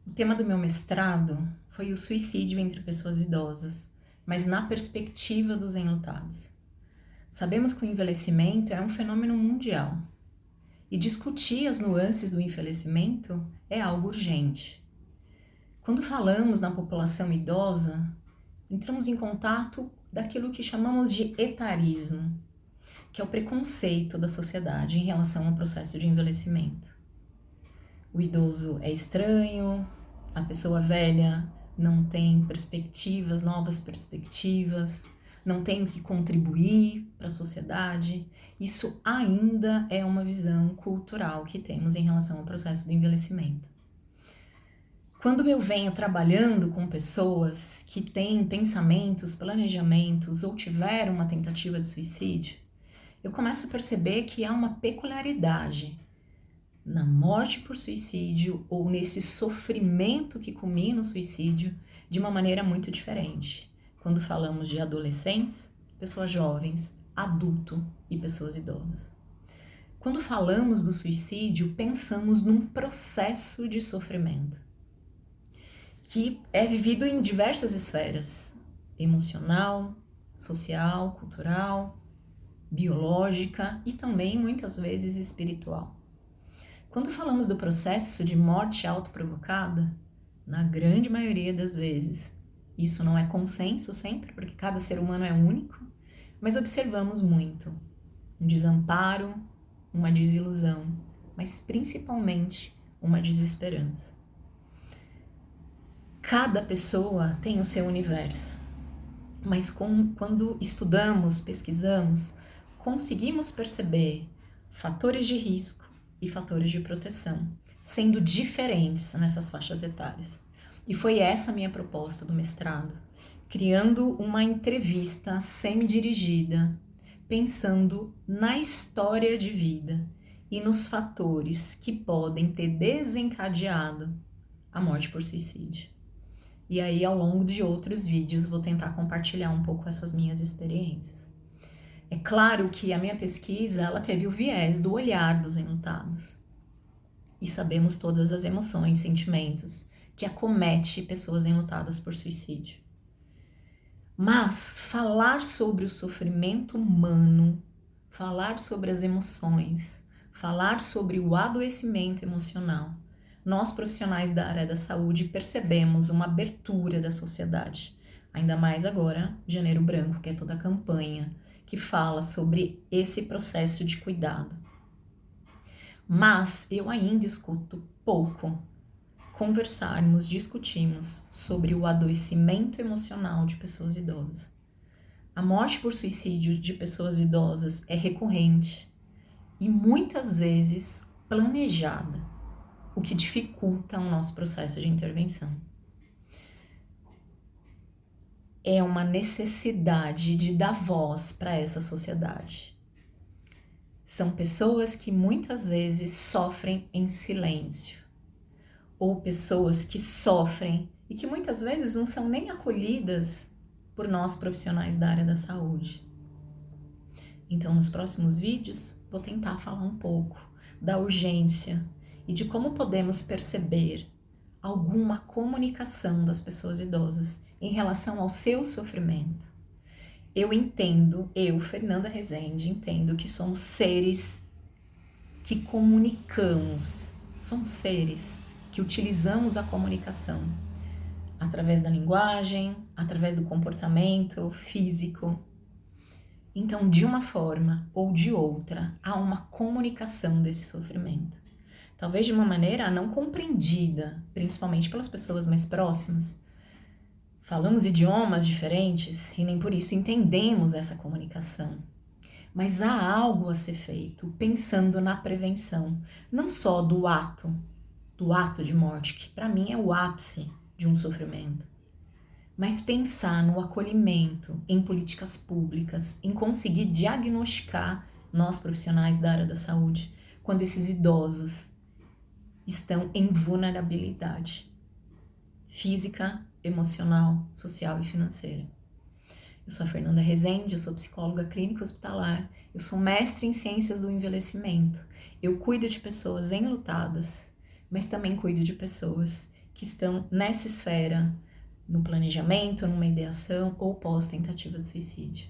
O tema do meu mestrado foi o suicídio entre pessoas idosas, mas na perspectiva dos enlutados. Sabemos que o envelhecimento é um fenômeno mundial e discutir as nuances do envelhecimento é algo urgente. Quando falamos na população idosa, entramos em contato daquilo que chamamos de etarismo, que é o preconceito da sociedade em relação ao processo de envelhecimento. O idoso é estranho, a pessoa velha não tem perspectivas, novas perspectivas, não tem o que contribuir para a sociedade. Isso ainda é uma visão cultural que temos em relação ao processo do envelhecimento. Quando eu venho trabalhando com pessoas que têm pensamentos, planejamentos ou tiveram uma tentativa de suicídio, eu começo a perceber que há uma peculiaridade na morte por suicídio ou nesse sofrimento que culmina o suicídio de uma maneira muito diferente. Quando falamos de adolescentes, pessoas jovens, adulto e pessoas idosas. Quando falamos do suicídio, pensamos num processo de sofrimento que é vivido em diversas esferas: emocional, social, cultural, biológica e também muitas vezes espiritual. Quando falamos do processo de morte autoprovocada, na grande maioria das vezes, isso não é consenso sempre, porque cada ser humano é único, mas observamos muito um desamparo, uma desilusão, mas principalmente uma desesperança. Cada pessoa tem o seu universo, mas quando estudamos, pesquisamos, conseguimos perceber fatores de risco e fatores de proteção, sendo diferentes nessas faixas etárias. E foi essa a minha proposta do mestrado, criando uma entrevista semi-dirigida, pensando na história de vida e nos fatores que podem ter desencadeado a morte por suicídio. E aí, ao longo de outros vídeos, vou tentar compartilhar um pouco essas minhas experiências. É claro que a minha pesquisa, ela teve o viés do olhar dos enlutados. E sabemos todas as emoções, sentimentos que acomete pessoas enlutadas por suicídio. Mas falar sobre o sofrimento humano, falar sobre as emoções, falar sobre o adoecimento emocional, nós profissionais da área da saúde percebemos uma abertura da sociedade, ainda mais agora, Janeiro Branco, que é toda a campanha que fala sobre esse processo de cuidado. Mas eu ainda escuto pouco conversarmos, discutimos sobre o adoecimento emocional de pessoas idosas. A morte por suicídio de pessoas idosas é recorrente e muitas vezes planejada, o que dificulta o nosso processo de intervenção. É uma necessidade de dar voz para essa sociedade. São pessoas que muitas vezes sofrem em silêncio, ou pessoas que sofrem e que muitas vezes não são nem acolhidas por nós profissionais da área da saúde. Então, nos próximos vídeos, vou tentar falar um pouco da urgência e de como podemos perceber alguma comunicação das pessoas idosas em relação ao seu sofrimento. Eu, Fernanda Rezende, entendo que somos seres que comunicamos, somos seres que utilizamos a comunicação através da linguagem, através do comportamento físico. Então, de uma forma ou de outra, há uma comunicação desse sofrimento. Talvez de uma maneira não compreendida, principalmente pelas pessoas mais próximas. Falamos idiomas diferentes e nem por isso entendemos essa comunicação. Mas há algo a ser feito pensando na prevenção, não só do ato de morte, que para mim é o ápice de um sofrimento, mas pensar no acolhimento, em políticas públicas, em conseguir diagnosticar nós profissionais da área da saúde, quando esses idosos estão em vulnerabilidade física, emocional, social e financeira. Eu sou a Fernanda Rezende, eu sou psicóloga clínica hospitalar, eu sou mestre em ciências do envelhecimento, eu cuido de pessoas enlutadas, mas também cuido de pessoas que estão nessa esfera, no planejamento, numa ideação ou pós-tentativa de suicídio.